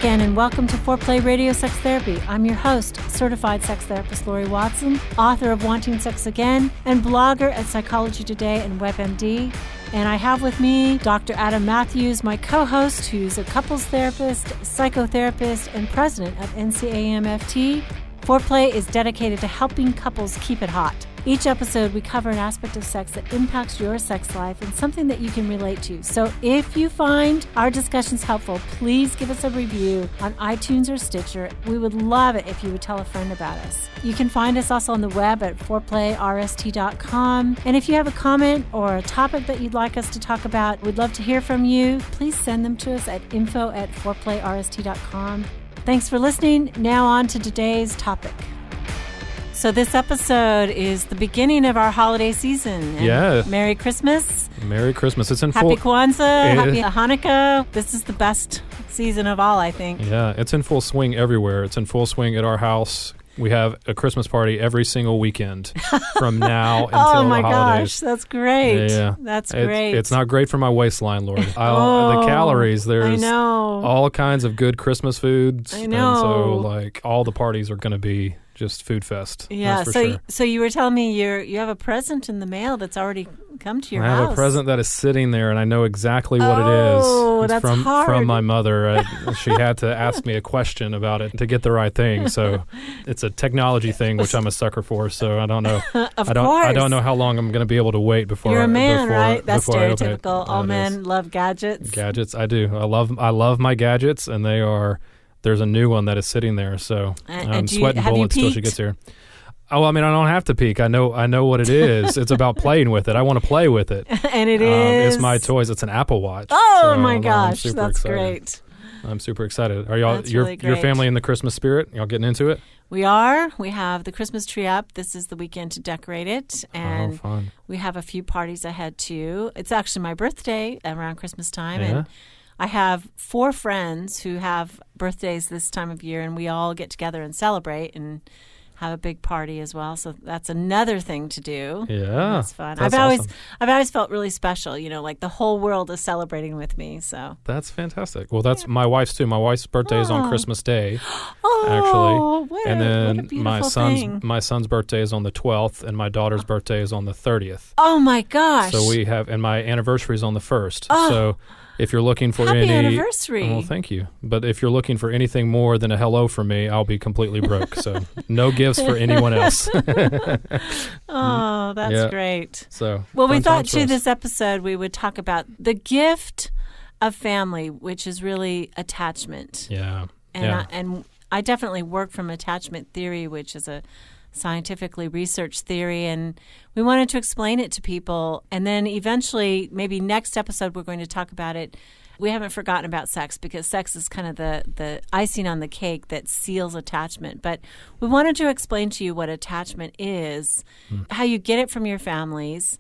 again, and welcome to Foreplay Radio Sex Therapy. I'm your host, certified sex therapist Laurie Watson, author of Wanting Sex Again, and blogger at Psychology Today and WebMD. And I have with me Dr. Adam Mathews, my co-host, who's a couples therapist, psychotherapist, and president of NCAMFT. Foreplay is dedicated to helping couples keep it hot. Each episode, we cover an aspect of sex that impacts your sex life and something that you can relate to. So if you find our discussions helpful, please give us a review on iTunes or Stitcher. We would love it if you would tell a friend about us. You can find us also on the web at foreplayrst.com. And if you have a comment or a topic that you'd like us to talk about, we'd love to hear from you. Please send them to us at info@foreplayrst.com. Thanks for listening. Now on to today's topic. So this episode is the beginning of our holiday season. Yeah. Merry Christmas. Merry Christmas. It's in Happy full... Kwanzaa. Happy Hanukkah. This is the best season of all, I think. Yeah, it's in full swing everywhere. It's in full swing at our house. We have a Christmas party every single weekend from now until the holidays. Oh my gosh, that's great. Yeah. That's great. It's not great for my waistline, Lord. The calories, there's all kinds of good Christmas foods. I know. And so all the parties are going to be just food fest. Yeah, sure. So you were telling me you have a present in the mail that's already come to your house. I have a present that is sitting there, and I know exactly what it is. Oh, that's hard. From my mother. She had to ask me a question about it to get the right thing. So it's a technology thing, which I'm a sucker for. So I don't know. Of course. I don't know how long I'm going to be able to wait before. You're a man, right? That's before stereotypical. All men love gadgets. Gadgets, I do. I love my gadgets, and they are. There's a new one that is sitting there, so I'm sweating bullets till she gets here. Oh, I mean, I don't have to peek. I know what it is. It's about playing with it. I want to play with it. And it is. It's my toys. It's an Apple Watch. Oh, my gosh. That's excited. Great. I'm super excited. Are y'all, That's your really great. family in the Christmas spirit? Y'all getting into it? We are. We have the Christmas tree up. This is the weekend to decorate it. And fun. We have a few parties ahead, too. It's actually my birthday around Christmas time. Yeah. And I have 4 friends who have birthdays this time of year, and we all get together and celebrate and have a big party as well. So that's another thing to do. Yeah, that's fun. That's I've always felt really special. Like the whole world is celebrating with me. So that's fantastic. Well, that's my wife's too. My wife's birthday is on Christmas Day, actually. And then my son's birthday is on the 12th, and my daughter's birthday is on the 30th. Oh my gosh! So we have, and my anniversary is on the 1st. Oh. So. If you're looking for Happy anniversary. Oh, thank you. But if you're looking for anything more than a hello from me, I'll be completely broke. So no gifts for anyone else. Oh, that's great. So we thought too this episode we would talk about the gift of family, which is really attachment. Yeah. And I definitely work from attachment theory, which is a scientifically researched theory, and we wanted to explain it to people. And then eventually, maybe next episode, we're going to talk about it. We haven't forgotten about sex, because sex is kind of the icing on the cake that seals attachment. But we wanted to explain to you what attachment is, how you get it from your families,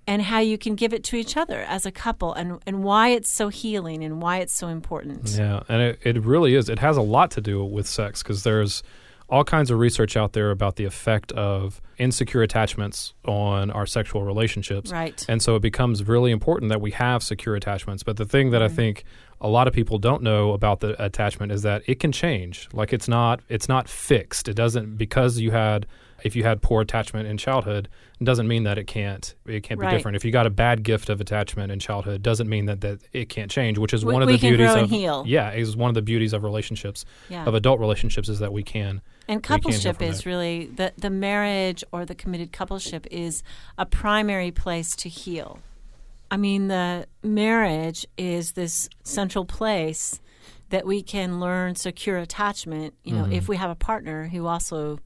and how you can give it to each other as a couple, and why it's so healing and why it's so important. Yeah, and it really is. It has a lot to do with sex, because there's all kinds of research out there about the effect of insecure attachments on our sexual relationships. Right. And so it becomes really important that we have secure attachments. But the thing that I think a lot of people don't know about the attachment is that it can change. Like it's not fixed. It doesn't, because if you had poor attachment in childhood, it doesn't mean that it can't be different. If you got a bad gift of attachment in childhood, doesn't mean that it can't change, which is one of the beauties grow of and heal. Yeah, is one of the beauties of relationships, of adult relationships, is that we can. And coupleship is really the marriage or the committed coupleship is a primary place to heal. I mean, the marriage is this central place that we can learn secure attachment, if we have a partner who also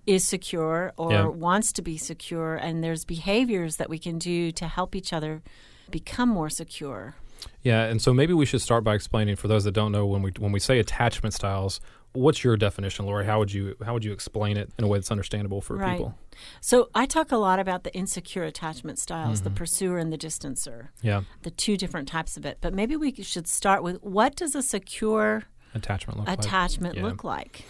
is secure or wants to be secure, and there's behaviors that we can do to help each other become more secure. Yeah, and so maybe we should start by explaining, for those that don't know, when we say attachment styles, what's your definition, Laurie? How would you explain it in a way that's understandable for people? So I talk a lot about the insecure attachment styles, the pursuer and the distancer. Yeah. The 2 different types of it. But maybe we should start with, what does a secure attachment look like?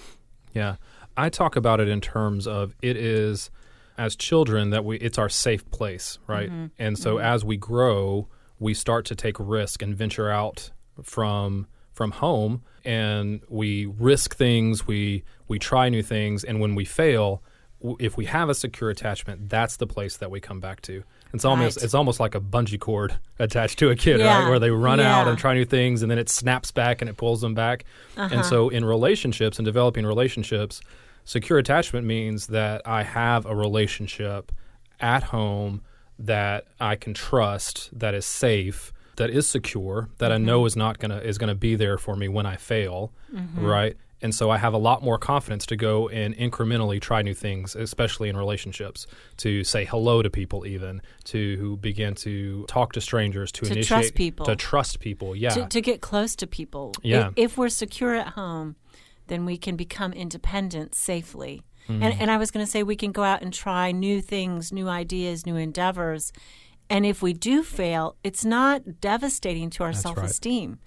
Yeah. I talk about it in terms of, it is, as children, that it's our safe place, right? And so as we grow, we start to take risk and venture out from from home, and we risk things, we try new things, and when we fail, if we have a secure attachment, that's the place that we come back to. It's almost like a bungee cord attached to a kid, right? Where they run out and try new things, and then it snaps back and it pulls them back. And so in relationships and developing relationships, secure attachment means that I have a relationship at home that I can trust, that is safe, that is secure, that I know is gonna be there for me when I fail, right? And so I have a lot more confidence to go and incrementally try new things, especially in relationships, to say hello to people, even to begin to talk to strangers, to initiate, trust people, to get close to people. If we're secure at home, then we can become independent safely. And I was going to say we can go out and try new things, new ideas, new endeavors. And if we do fail, it's not devastating to our self-esteem.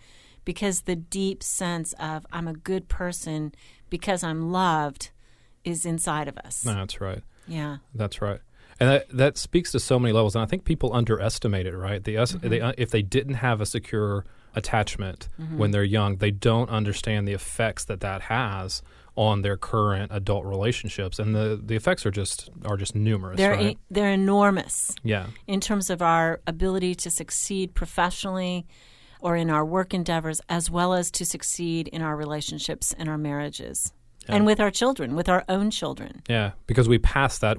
Because the deep sense of I'm a good person because I'm loved is inside of us. That's right. Yeah. That's right. And that speaks to so many levels. And I think people underestimate it, right? If they didn't have a secure attachment when they're young, they don't understand the effects that has on their current adult relationships. And the effects are just numerous, right? They're enormous. Yeah. In terms of our ability to succeed professionally, or in our work endeavors, as well as to succeed in our relationships and our marriages, and with our children, with our own children. Yeah, because we pass that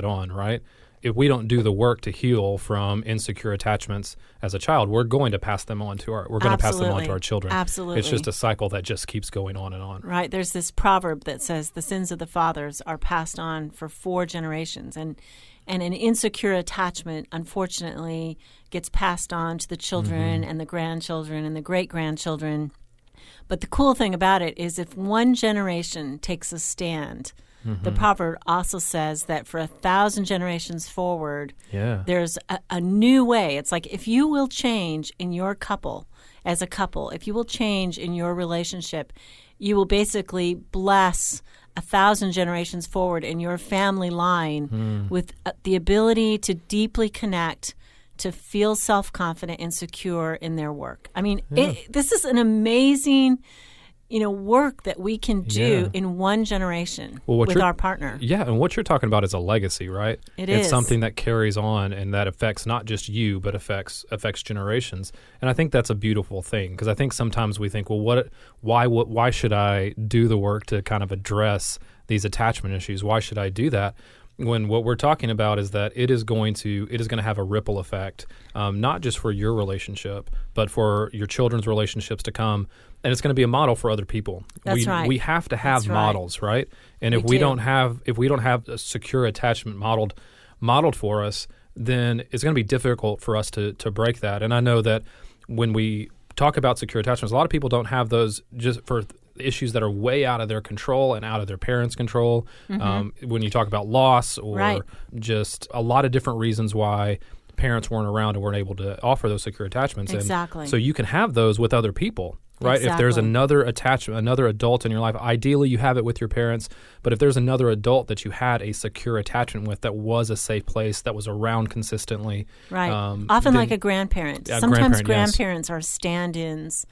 on, right? If we don't do the work to heal from insecure attachments as a child, we're going to pass them on to our children. Absolutely. It's just a cycle that just keeps going on and on. Right. There's this proverb that says the sins of the fathers are passed on for 4 generations, and an insecure attachment, unfortunately, gets passed on to the children and the grandchildren and the great-grandchildren. But the cool thing about it is if one generation takes a stand, the proverb also says that for 1,000 generations forward, there's a new way. It's like if you will change in your couple, as a couple, if you will change in your relationship, you will basically bless 1,000 generations forward in your family line with the ability to deeply connect, to feel self-confident and secure in their work. I mean, this is an amazing, work that we can do in one generation with our partner. Yeah, and what you're talking about is a legacy, right? It's something that carries on and that affects not just you, but affects generations. And I think that's a beautiful thing, because I think sometimes we think, well, why should I do the work to kind of address these attachment issues? Why should I do that? When what we're talking about is that it is going to have a ripple effect, not just for your relationship, but for your children's relationships to come, and it's going to be a model for other people. That's right. We have to have models, right? And if we don't have a secure attachment modeled for us, then it's going to be difficult for us to break that. And I know that when we talk about secure attachments, a lot of people don't have those just for issues that are way out of their control and out of their parents' control. When you talk about loss or just a lot of different reasons why parents weren't around and weren't able to offer those secure attachments. Exactly. And so you can have those with other people, right? Exactly. If there's another attachment, another adult in your life, ideally you have it with your parents, but if there's another adult that you had a secure attachment with that was a safe place, that was around consistently. Right. Often like a grandparent. Sometimes grandparents are stand-ins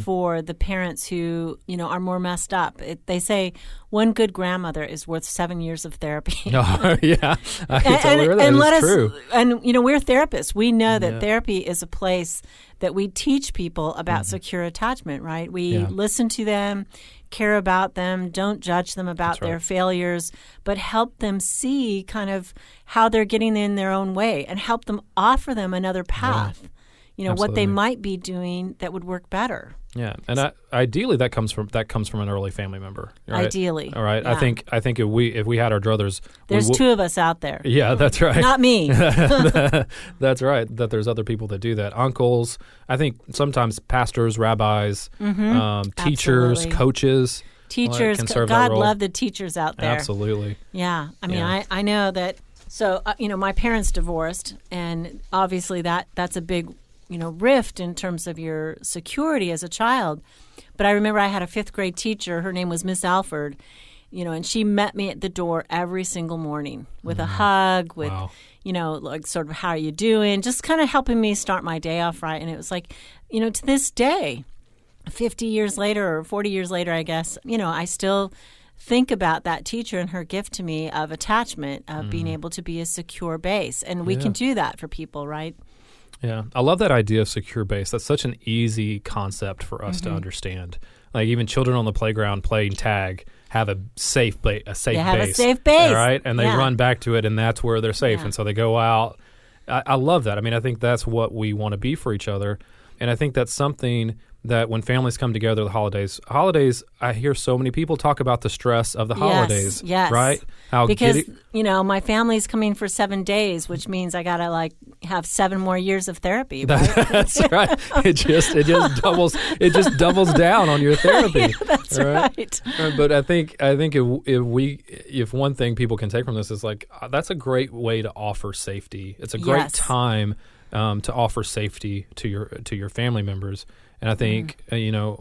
for the parents who, are more messed up. They say one good grandmother is worth 7 years of therapy. Oh, yeah. I can tell you that is true. And, we're therapists. We know that therapy is a place that we teach people about secure attachment, right? We listen to them, care about them, don't judge them about their failures, but help them see kind of how they're getting in their own way and help them offer them another path, what they might be doing that would work better. Yeah, and ideally that comes from an early family member. Right? Ideally, all right. Yeah. I think if we had our druthers, there's 2 of us out there. Yeah, that's right. Not me. That's right. That there's other people that do that. Uncles. I think sometimes pastors, rabbis, teachers, coaches. Teachers. God love the teachers out there. Absolutely. Yeah. I mean, I know that. So my parents divorced, and obviously that's a big rift in terms of your security as a child. But I remember I had a 5th grade teacher. Her name was Miss Alford, and she met me at the door every single morning with a hug, with, like sort of how are you doing, just kind of helping me start my day off right. And it was like, to this day, 50 years later or 40 years later, I guess, I still think about that teacher and her gift to me of attachment, of being able to be a secure base. And we can do that for people, right? Yeah. I love that idea of secure base. That's such an easy concept for us to understand. Like even children on the playground playing tag have a safe base. They have a safe base. Right? And they run back to it, and that's where they're safe. Yeah. And so they go out. I love that. I mean, I think that's what we want to be for each other. And I think that's something that when families come together, the holidays, I hear so many people talk about the stress of the holidays, yes. right? Because, my family's coming for 7 days, which means I got to have 7 more years of therapy, right? That's right. It just doubles down on your therapy. Yeah, that's right. But I think if one thing people can take from this is that's a great way to offer safety. It's a great time to offer safety to your family members. And I think,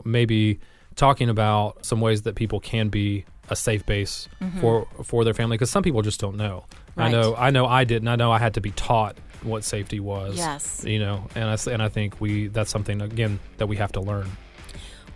maybe talking about some ways that people can be a safe base for their family, because some people just don't know. Right. I know I didn't. I know I had to be taught what safety was. Yes. And I think that's something, again, that we have to learn.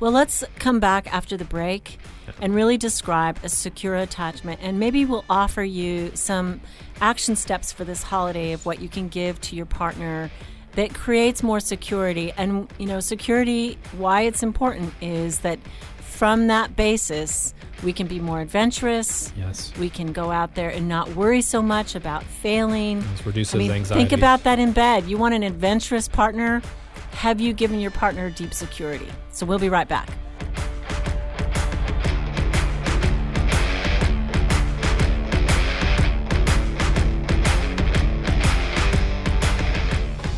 Well, let's come back after the break and really describe a secure attachment. And maybe we'll offer you some action steps for this holiday of what you can give to your partner that creates more security. And, security, why it's important is that from that basis, we can be more adventurous. Yes. We can go out there and not worry so much about failing. This reduces anxiety. Think about that in bed. You want an adventurous partner? Have you given your partner deep security? So we'll be right back.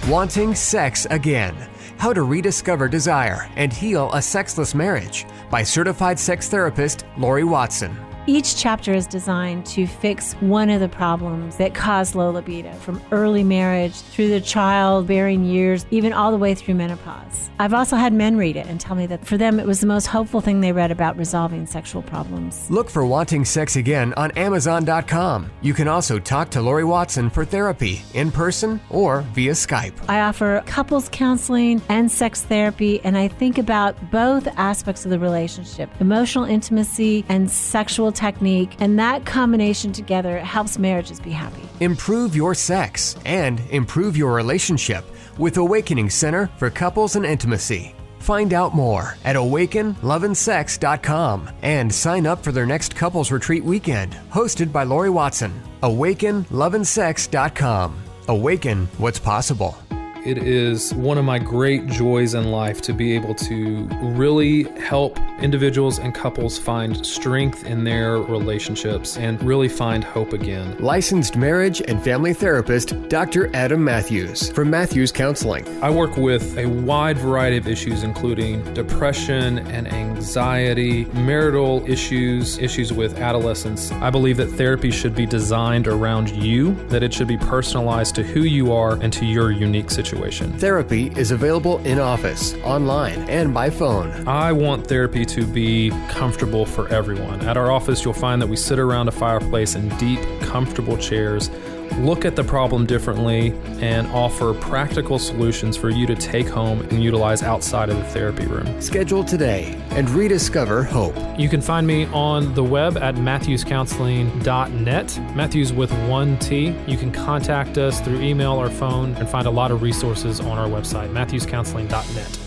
Wanting Sex Again: How to Rediscover Desire and Heal a Sexless Marriage by certified sex therapist Laurie Watson. Each chapter is designed to fix one of the problems that cause low libido, from early marriage through the childbearing years, even all the way through menopause. I've also had men read it and tell me that for them it was the most hopeful thing they read about resolving sexual problems. Look for Wanting Sex Again on Amazon.com. You can also talk to Laurie Watson for therapy in person or via Skype. I offer couples counseling and sex therapy, and I think about both aspects of the relationship, emotional intimacy and sexual technique, and that combination together helps marriages be happy. Improve your sex and improve your relationship with Awakening Center for Couples and Intimacy. Find out more at awakenloveandsex.com and sign up for their next couples retreat weekend, hosted by Laurie Watson. awakenloveandsex.com. Awaken what's possible. It is one of my great joys in life to be able to really help individuals and couples find strength in their relationships and really find hope again. Licensed marriage and family therapist Dr. Adam Mathews from Mathews Counseling. I work with a wide variety of issues, including depression and anxiety, marital issues, issues with adolescence. I believe that therapy should be designed around you, that it should be personalized to who you are and to your unique situation. Therapy is available in office, online, and by phone. I want therapy to be comfortable for everyone. At our office, you'll find that we sit around a fireplace in deep, comfortable chairs, look at the problem differently, and offer practical solutions for you to take home and utilize outside of the therapy room. Schedule today and rediscover hope. You can find me on the web at mathewscounseling.net, Mathews with 1 T. You can contact us through email or phone and find a lot of resources on our website, mathewscounseling.net.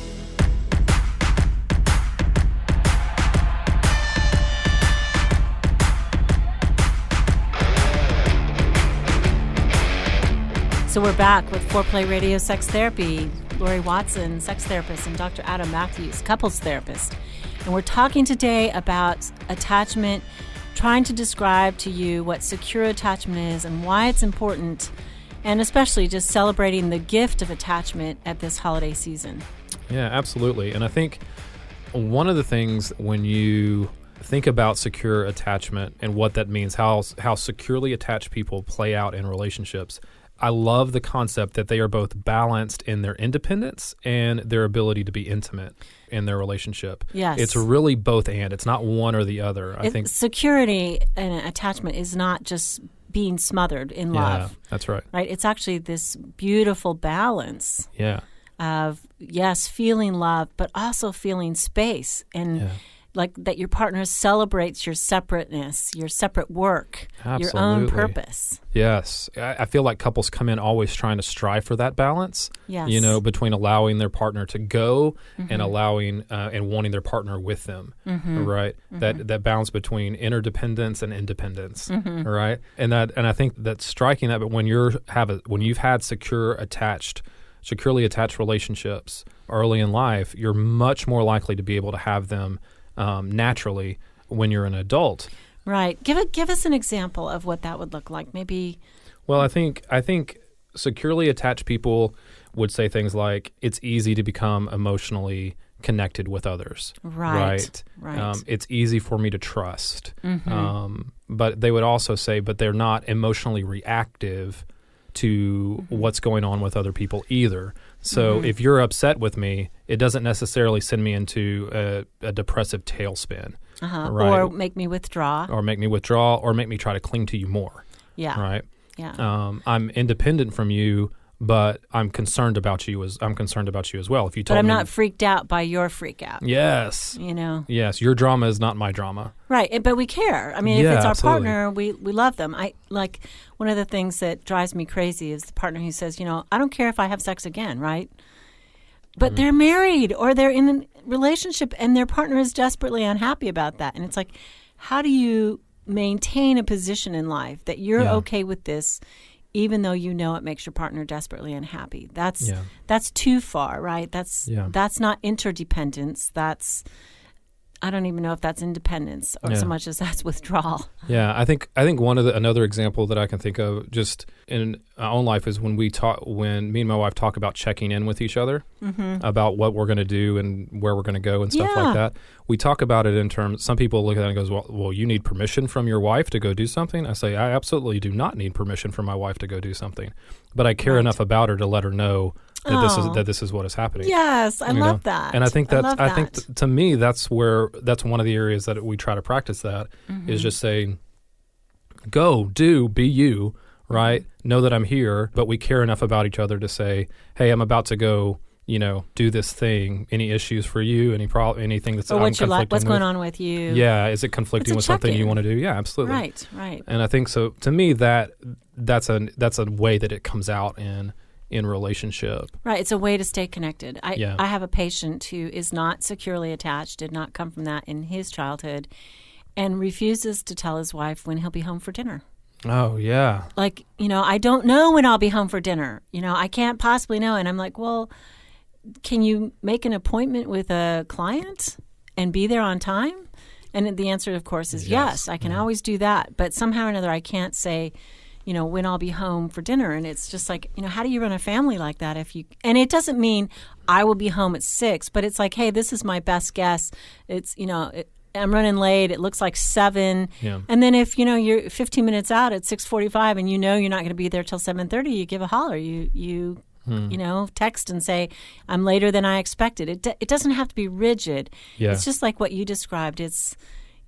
So we're back with Foreplay Radio Sex Therapy, Laurie Watson, sex therapist, and Dr. Adam Mathews, couples therapist. And we're talking today about attachment, trying to describe to you what secure attachment is and why it's important, and especially just celebrating the gift of attachment at this holiday season. Yeah, absolutely. And I think one of the things when you think about secure attachment and what that means, how securely attached people play out in relationships, I love the concept that they are both balanced in their independence and their ability to be intimate in their relationship. Yes. It's really both and. It's not one or the other. I think security and attachment is not just being smothered in love. Yeah, that's right. Right? It's actually this beautiful balance. Yeah. of, yes, feeling love, but also feeling space, and like that your partner celebrates your separateness, your separate work, your own purpose. Yes. I feel like couples come in always trying to strive for that balance, between allowing their partner to go and allowing and wanting their partner with them, right? That balance between interdependence and independence, right? And I think that striking that, but when you've had securely attached relationships early in life, you're much more likely to be able to have them naturally when you're an adult. Right. Give us an example of what that would look like. Maybe. Well, I think securely attached people would say things like, "It's easy to become emotionally connected with others." Right. It's easy for me to trust. But they would also say, but they're not emotionally reactive to what's going on with other people either. So if you're upset with me, it doesn't necessarily send me into a depressive tailspin. Right? Or make me withdraw. Or make me try to cling to you more. Yeah. Right? Yeah. I'm independent from you, but I'm concerned about you as well. If you told me, but I'm not freaked out by your freak out. Yes. Yes, your drama is not my drama. Right, but we care. I mean, if it's our absolutely. partner, we love them. I like one of the things that drives me crazy is the partner who says, I don't care if I have sex again, right? But they're married or they're in a relationship and their partner is desperately unhappy about that. And it's like, how do you maintain a position in life that you're okay with this, even though it makes your partner desperately unhappy? That's too far, right? That's not interdependence. I don't even know if that's independence or so much as that's withdrawal. Yeah, I think another example that I can think of just in our own life is when me and my wife talk about checking in with each other about what we're going to do and where we're going to go and stuff like that. We talk about it in terms. Some people look at it and goes, well, you need permission from your wife to go do something. I say, I absolutely do not need permission from my wife to go do something, but I care enough about her to let her know that this is what is happening. Yes, I love that. And I think to me that's one of the areas that we try to practice that is just saying, go, do, be you, right? Know that I'm here, but we care enough about each other to say, hey, I'm about to go, do this thing. Any issues for you? Anything that's or I'm conflicting like? What's with? going on with you? Yeah, is it conflicting with something you want to do? Yeah, absolutely. Right. And I think so. To me, that's a way that it comes out in relationship. Right. It's a way to stay connected. I have a patient who is not securely attached, did not come from that in his childhood, and refuses to tell his wife when he'll be home for dinner. Oh, yeah. Like, I don't know when I'll be home for dinner. I can't possibly know. And I'm like, well, can you make an appointment with a client and be there on time? And the answer, of course, is yes. I can always do that. But somehow or another, I can't say, when I'll be home for dinner. And it's just like, how do you run a family like that and it doesn't mean I will be home at 6, but it's like, hey, this is my best guess. It's, I'm running late. It looks like 7. Yeah. And then if, you're 15 minutes out at 6:45 and you're not going to be there till 7:30, you give a holler. You text and say, I'm later than I expected. It doesn't have to be rigid. Yeah. It's just like what you described. It's,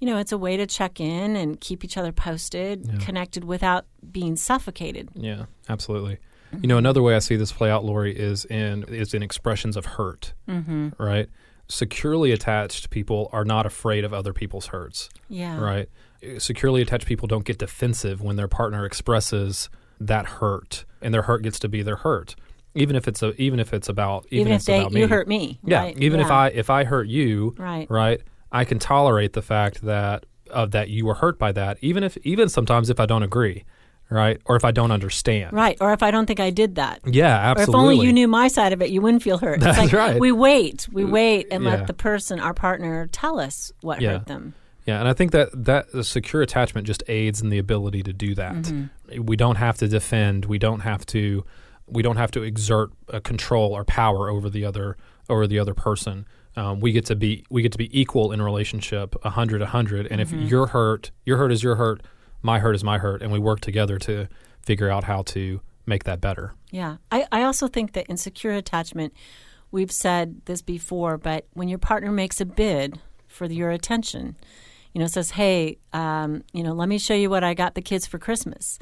it's a way to check in and keep each other posted, connected without being suffocated. Yeah, absolutely. Another way I see this play out, Laurie, is in expressions of hurt, right? Securely attached people are not afraid of other people's hurts, right? Securely attached people don't get defensive when their partner expresses that hurt, and their hurt gets to be their hurt. Even if it's about me. You hurt me. Yeah. Right? Even if I hurt you, right, I can tolerate the fact that you were hurt by that, even sometimes if I don't agree, right, or if I don't understand, right, or if I don't think I did that. Yeah, absolutely. Or if only you knew my side of it, you wouldn't feel hurt. That's it's like, right. We wait, and let the person, our partner, tell us what hurt them. Yeah, and I think that the secure attachment just aids in the ability to do that. We don't have to defend. We don't have to exert control or power over the other person. We get to be equal in a relationship, 100, and if your hurt is your hurt, my hurt is my hurt, and we work together to figure out how to make that better. Yeah, I also think that in secure attachment, we've said this before, but when your partner makes a bid for your attention, says, hey, let me show you what I got the kids for Christmas.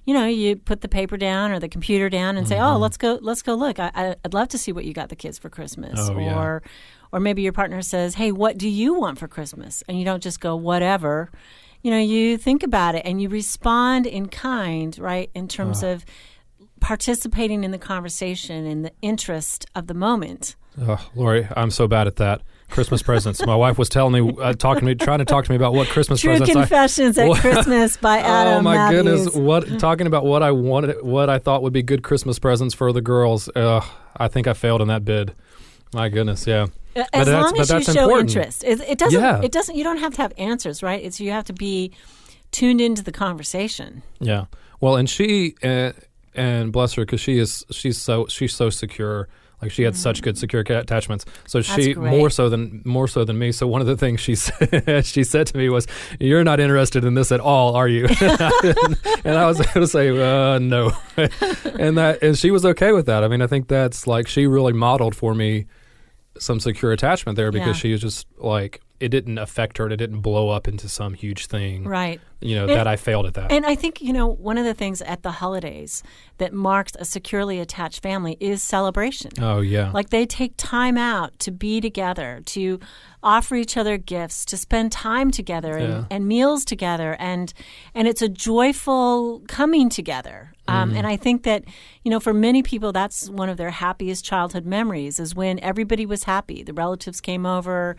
you put the paper down or the computer down and say, oh, let's go look. I'd love to see what you got the kids for Christmas. Or maybe your partner says, hey, what do you want for Christmas? And you don't just go, whatever. You think about it and you respond in kind, right, in terms of participating in the conversation in the interest of the moment. Laurie, I'm so bad at that. Christmas presents. My wife was telling me, trying to talk to me about what Christmas True presents. Confessions at Christmas by Adam Mathews. Goodness! Talking about what I wanted, what I thought would be good Christmas presents for the girls. I think I failed in that bid. My goodness, yeah. As long as you show important. interest, it doesn't. Yeah. It doesn't. You don't have to have answers, right? You have to be tuned into the conversation. Yeah. Well, and she and bless her, because she's so secure. Like she had such good secure attachments. So she more so than me. So one of the things she said to me was, "You're not interested in this at all, are you?" And I was going to say no. and she was okay with that. I mean, I think that's like she really modeled for me some secure attachment there, because she was just like, it didn't affect her and it didn't blow up into some huge thing. Right. That I failed at that. And I think, one of the things at the holidays that marks a securely attached family is celebration. Oh, yeah. Like they take time out to be together, to offer each other gifts, to spend time together and meals together. And it's a joyful coming together. And I think that, for many people, that's one of their happiest childhood memories, is when everybody was happy. The relatives came over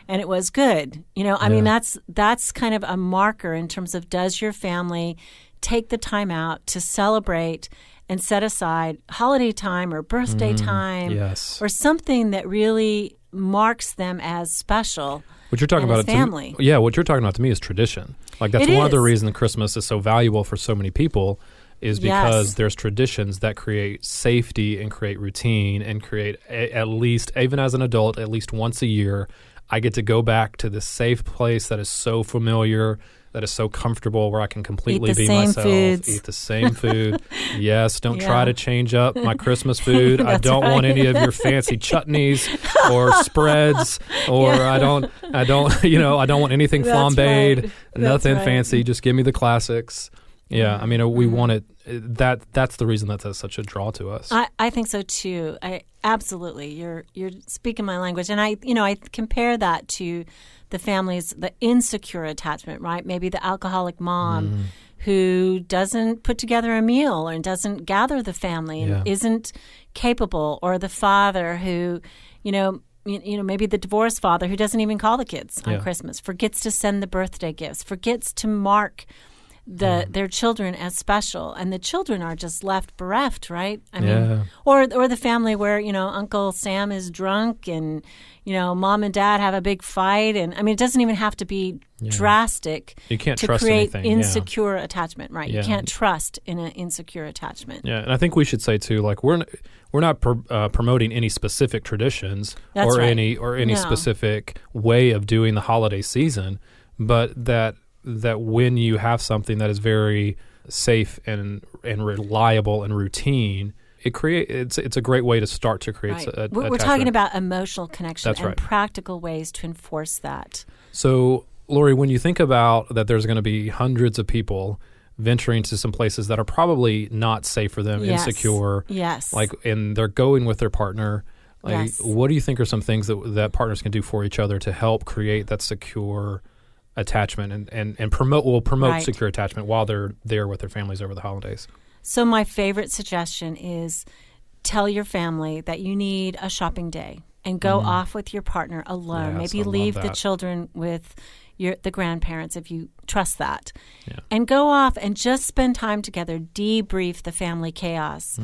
and it was good. I mean, that's kind of a marker in terms of, does your family take the time out to celebrate and set aside holiday time or birthday time or something that really marks them as special. What you're talking about, family. What you're talking about to me is tradition. Like that's one of the reasons Christmas is so valuable for so many people, is because there's traditions that create safety and create routine and create at least, even as an adult, at least once a year, I get to go back to this safe place that is so familiar, that is so comfortable, where I can completely be myself. Eat the same food. Yes, don't try to change up my Christmas food. I don't want any of your fancy chutneys or spreads, or I don't want anything flambéed, nothing fancy. Just give me the classics. Yeah, I mean, we want it. That's the reason that's such a draw to us. I think so too. Absolutely. You're speaking my language, and I compare that to the families, the insecure attachment, right? Maybe the alcoholic mom who doesn't put together a meal and doesn't gather the family and isn't capable, or the father who, maybe the divorced father who doesn't even call the kids on Christmas, forgets to send the birthday gifts, forgets to mark their children as special, and the children are just left bereft, right? I mean, or the family where Uncle Sam is drunk and mom and dad have a big fight, and I mean, it doesn't even have to be drastic. You can't to trust create anything. Insecure attachment, right? You can't trust in an insecure attachment. Yeah, and I think we should say too, like we're not promoting any specific traditions any specific way of doing the holiday season, but that when you have something that is very safe and reliable and routine, it's a great way to start to create We're talking about emotional connection and practical ways to enforce that. So, Laurie, when you think about that there's going to be hundreds of people venturing to some places that are probably not safe for them, insecure, and they're going with their partner, what do you think are some things that partners can do for each other to help create that secure attachment and promote secure attachment while they're there with their families over the holidays? So my favorite suggestion is tell your family that you need a shopping day and go off with your partner alone. Yes, Maybe leave the children with the grandparents if you trust that. And go off and just spend time together, debrief the family chaos.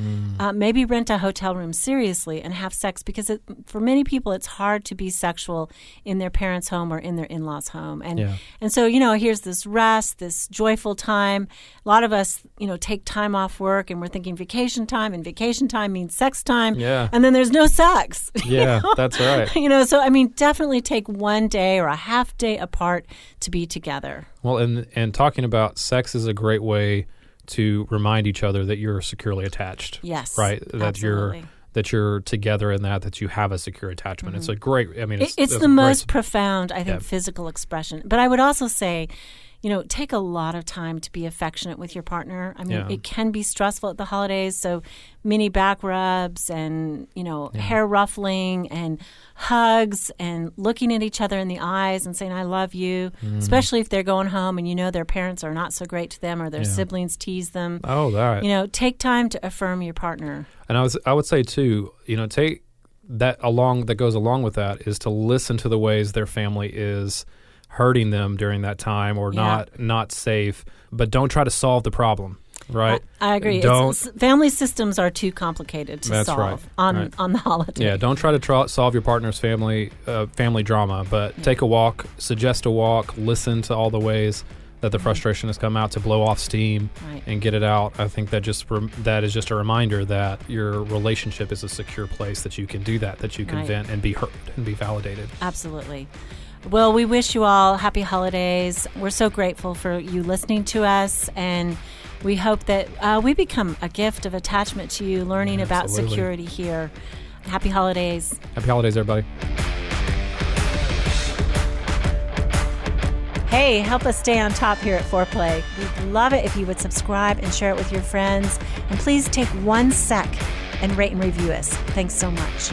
Maybe rent a hotel room seriously and have sex, because for many people it's hard to be sexual in their parents' home or in their in-laws' home. And so, here's this rest, this joyful time. A lot of us, take time off work and we're thinking vacation time, and vacation time means sex time. And then there's no sex. That's right. So I mean, definitely take one day or a half day apart to be together. Well, and talking about sex is a great way to remind each other that you're securely attached. Yes. Right? That you're together in that you have a secure attachment. It's a great, I mean, it's the most profound, I think, physical expression. But I would also say, take a lot of time to be affectionate with your partner. I mean, Yeah. it can be stressful at the holidays, so mini back rubs and, hair ruffling and hugs and looking at each other in the eyes and saying, I love you, especially if they're going home and their parents are not so great to them or their siblings tease them. Oh, that. Take time to affirm your partner. And I would say, too, take that goes along with that is to listen to the ways their family is hurting them during that time or not safe, but don't try to solve the problem, right? I agree. Family systems are too complicated to solve on the holiday. Yeah, don't try to solve your partner's family drama, but take a walk, suggest a walk, listen to all the ways that the frustration has come out to blow off steam and get it out. I think that is just a reminder that your relationship is a secure place that you can do that you can vent and be heard and be validated. Absolutely. Well, we wish you all happy holidays. We're so grateful for you listening to us, and we hope that we become a gift of attachment to you, learning about security here. Happy holidays. Happy holidays, everybody. Hey, help us stay on top here at Foreplay. We'd love it if you would subscribe and share it with your friends. And please take 1 sec and rate and review us. Thanks so much.